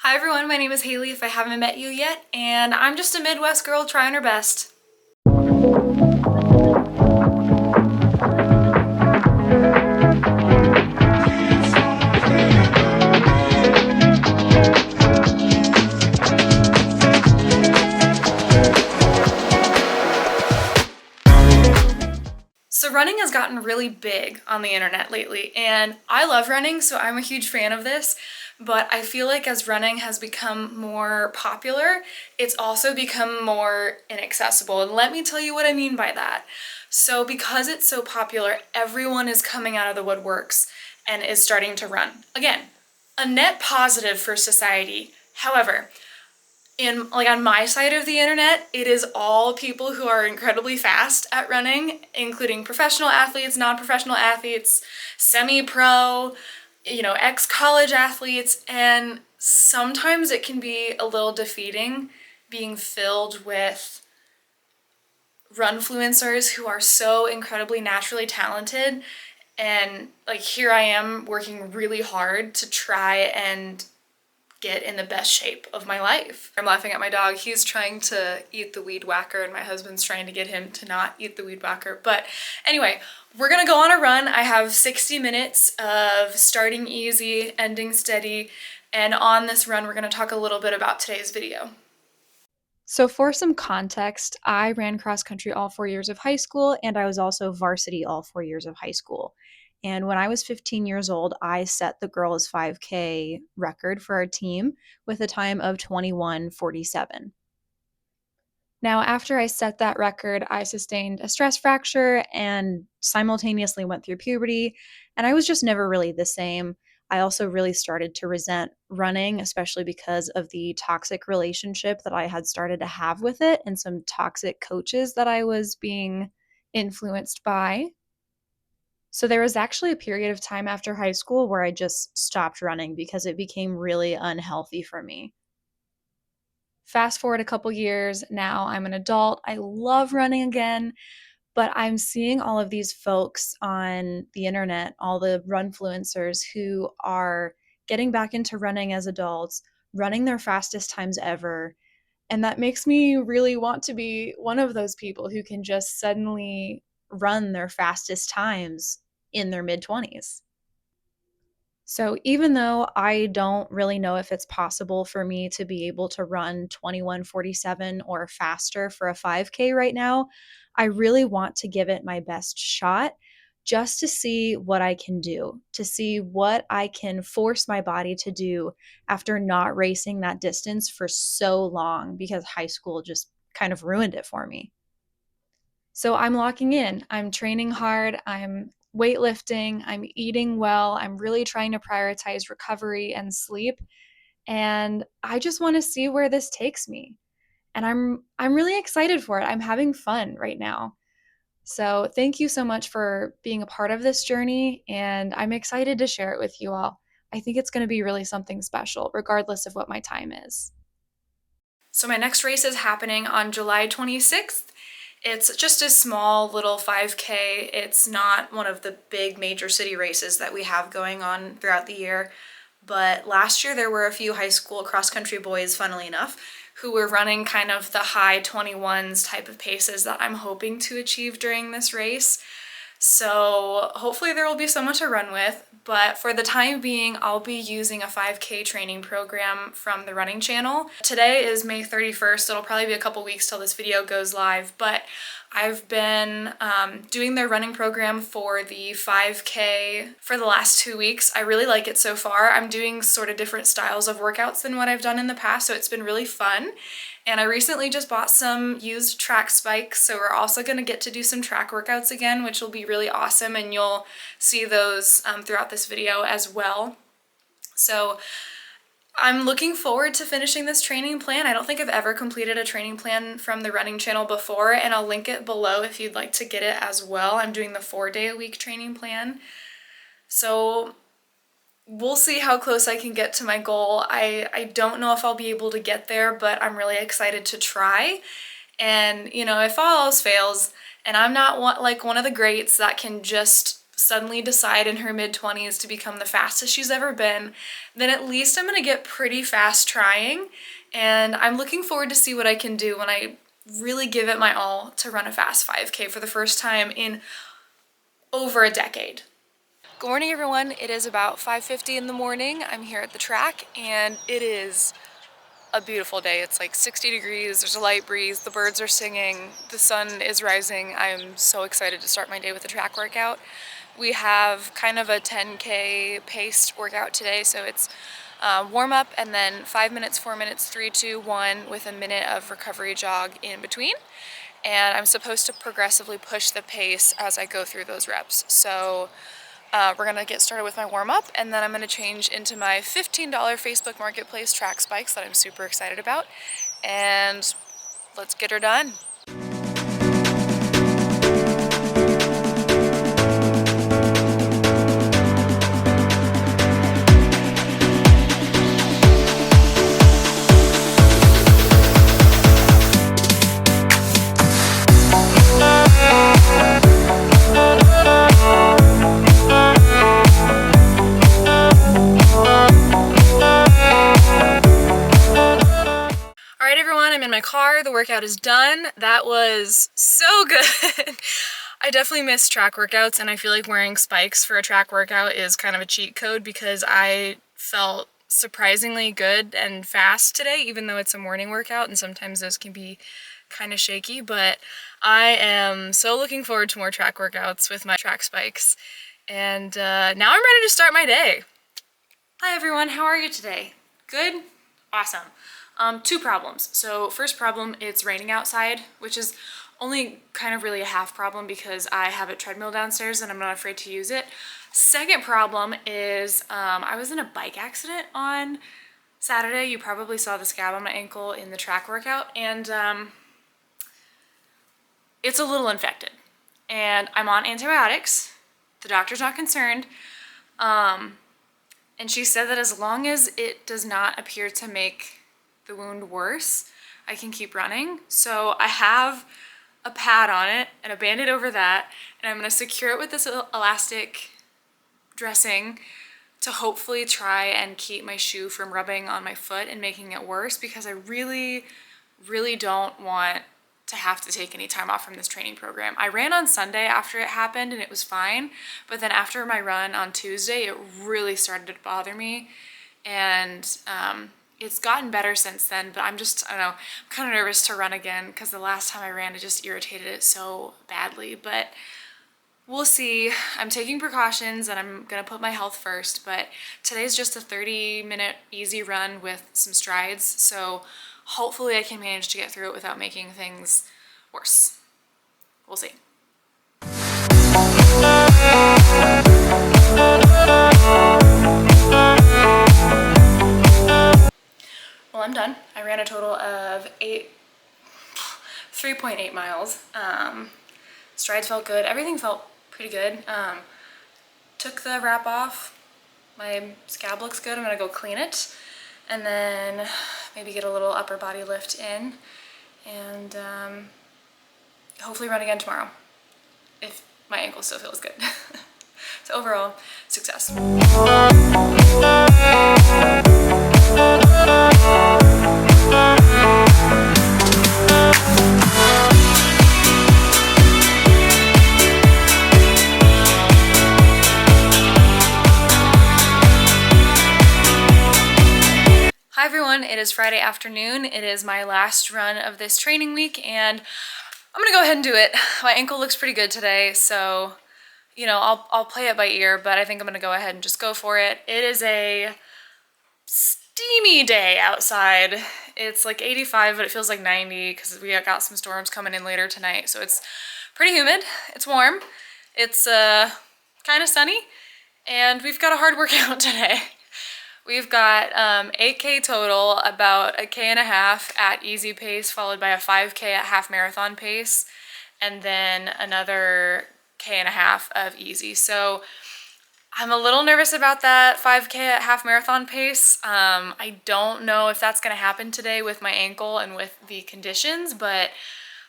Hi everyone, my name is Haley if I haven't met you yet, and I'm just a Midwest girl trying her best. So running has gotten really big on the internet lately, and I love running, so I'm a huge fan of this, but I feel like as running has become more popular, it's also become more inaccessible, and let me tell you what I mean by that. So because it's so popular, everyone is coming out of the woodworks and is starting to run. Again, a net positive for society. However, on my side of the internet, it is all people who are incredibly fast at running, including professional athletes, non-professional athletes, semi-pro, ex-college athletes, and sometimes it can be a little defeating being filled with runfluencers who are so incredibly naturally talented, and like here I am working really hard to try and get in the best shape of my life. I'm laughing at my dog. He's trying to eat the weed whacker and my husband's trying to get him to not eat the weed whacker. But anyway, we're gonna go on a run. I have 60 minutes of starting easy, ending steady, and on this run we're gonna talk a little bit about today's video. So for some context, I ran cross country all 4 years of high school, and I was also varsity all 4 years of high school. And when I was 15 years old, I set the girls' 5K record for our team with a time of 21:47. Now, after I set that record, I sustained a stress fracture and simultaneously went through puberty, and I was just never really the same. I also really started to resent running, especially because of the toxic relationship that I had started to have with it and some toxic coaches that I was being influenced by. So there was actually a period of time after high school where I just stopped running because it became really unhealthy for me. Fast forward a couple years, now I'm an adult. I love running again, but I'm seeing all of these folks on the internet, all the runfluencers who are getting back into running as adults, running their fastest times ever. And that makes me really want to be one of those people who can just suddenly run their fastest times in their mid 20s. So even though I don't really know if it's possible for me to be able to run 21:47 or faster for a 5K right now, I really want to give it my best shot just to see what I can do, to see what I can force my body to do after not racing that distance for so long because high school just kind of ruined it for me. So I'm locking in. I'm training hard. I'm weightlifting. I'm eating well. I'm really trying to prioritize recovery and sleep. And I just want to see where this takes me. And I'm really excited for it. I'm having fun right now. So thank you so much for being a part of this journey. And I'm excited to share it with you all. I think it's going to be really something special, regardless of what my time is. So my next race is happening on July 26th. It's just a small little 5K. It's not one of the big major city races that we have going on throughout the year. But last year there were a few high school cross-country boys, funnily enough, who were running kind of the high 21s type of paces that I'm hoping to achieve during this race. So hopefully there will be someone to run with, but for the time being, I'll be using a 5K training program from the running channel. Today is May 31st. It'll probably be a couple weeks till this video goes live, but I've been doing their running program for the 5K for the last 2 weeks. I really like it so far. I'm doing sort of different styles of workouts than what I've done in the past, so it's been really fun. And I recently just bought some used track spikes, so we're also going to get to do some track workouts again, which will be really awesome, and you'll see those throughout this video as well. So I'm looking forward to finishing this training plan. I don't think I've ever completed a training plan from the running channel before, and I'll link it below if you'd like to get it as well. I'm doing the 4-day-a-week training plan. So we'll see how close I can get to my goal. I don't know if I'll be able to get there, but I'm really excited to try. And, if all else fails, and I'm not one of the greats that can just suddenly decide in her mid-20s to become the fastest she's ever been, then at least I'm gonna get pretty fast trying, and I'm looking forward to see what I can do when I really give it my all to run a fast 5K for the first time in over a decade. Good morning, everyone. It is about 5:50 in the morning. I'm here at the track, and it is a beautiful day. It's like 60 degrees, there's a light breeze, the birds are singing, the sun is rising. I'm so excited to start my day with a track workout. We have kind of a 10K paced workout today, so it's warm up and then 5 minutes, 4 minutes, 3, 2, 1 with a minute of recovery jog in between. And I'm supposed to progressively push the pace as I go through those reps. So we're gonna get started with my warm-up, and then I'm gonna change into my $15 Facebook Marketplace track spikes that I'm super excited about, and let's get her done. Alright everyone, I'm in my car, the workout is done. That was so good. I definitely miss track workouts, and I feel like wearing spikes for a track workout is kind of a cheat code because I felt surprisingly good and fast today, even though it's a morning workout and sometimes those can be kind of shaky, but I am so looking forward to more track workouts with my track spikes. And now I'm ready to start my day. Hi everyone, how are you today? Good? Awesome. Two problems. So first problem, it's raining outside, which is only kind of really a half problem because I have a treadmill downstairs and I'm not afraid to use it. Second problem is I was in a bike accident on Saturday. You probably saw the scab on my ankle in the track workout, and it's a little infected. And I'm on antibiotics. The doctor's not concerned. And she said that as long as it does not appear to make the wound worse, I can keep running. So I have a pad on it and a band-aid over that, and I'm gonna secure it with this elastic dressing to hopefully try and keep my shoe from rubbing on my foot and making it worse, because I really, really don't want to have to take any time off from this training program. I ran on Sunday after it happened and it was fine, but then after my run on Tuesday, it really started to bother me, and it's gotten better since then, but I don't know, I'm kind of nervous to run again because the last time I ran, it just irritated it so badly, but we'll see. I'm taking precautions and I'm gonna put my health first, but today's just a 30-minute easy run with some strides, so hopefully I can manage to get through it without making things worse. We'll see. Well, I'm done. I ran a total of 3.8 miles. Strides felt good. Everything felt pretty good. Took the wrap off. My scab looks good. I'm gonna go clean it and then maybe get a little upper body lift in, and hopefully run again tomorrow if my ankle still feels good. So overall, success. Hi everyone, it is Friday afternoon. It is my last run of this training week, and I'm gonna go ahead and do it. My ankle looks pretty good today, so you know, I'll play it by ear, but I think I'm gonna go ahead and just go for it. It is a steamy day outside. It's like 85, but it feels like 90 because we got some storms coming in later tonight, so it's pretty humid. It's warm. It's kind of sunny, and we've got a hard workout today. We've got 8K total, about a K and a half at easy pace, followed by a 5K at half marathon pace, and then another K and a half of easy. So I'm a little nervous about that 5K at half marathon pace. I don't know if that's gonna happen today with my ankle and with the conditions, but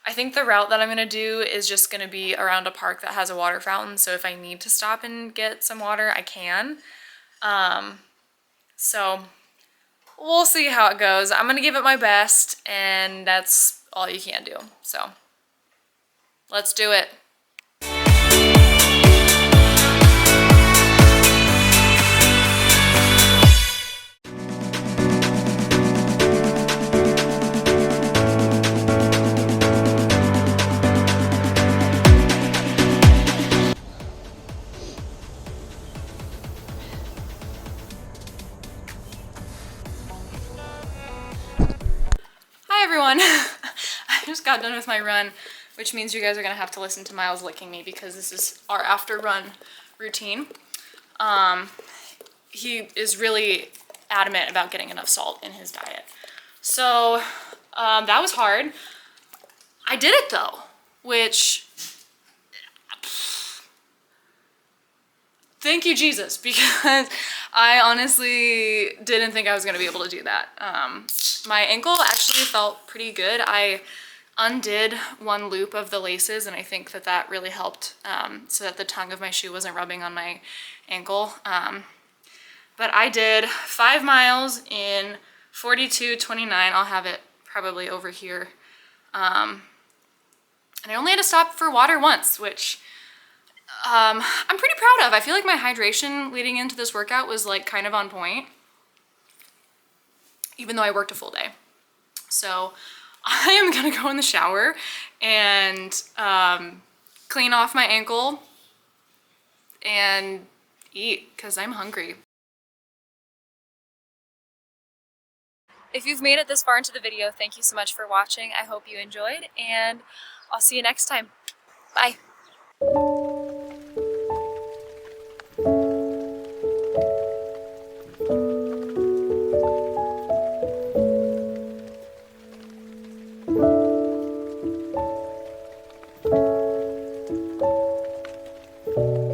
I think the route that I'm gonna do is just gonna be around a park that has a water fountain, so if I need to stop and get some water, I can. So we'll see how it goes. I'm gonna give it my best, and that's all you can do. So let's do it. Hi everyone. I just got done with my run, which means you guys are gonna have to listen to Miles licking me because this is our after run routine. He is really adamant about getting enough salt in his diet. So that was hard. I did it though, which thank you, Jesus, because I honestly didn't think I was gonna be able to do that. My ankle actually felt pretty good. I undid one loop of the laces, and I think that that really helped so that the tongue of my shoe wasn't rubbing on my ankle. But I did 5 miles in 42:29. I'll have it probably over here. And I only had to stop for water once, which I'm pretty proud of. I feel like my hydration leading into this workout was like kind of on point, even though I worked a full day. So I am gonna go in the shower and clean off my ankle and eat because I'm hungry. If you've made it this far into the video, thank you so much for watching. I hope you enjoyed, and I'll see you next time. Bye. Thank you.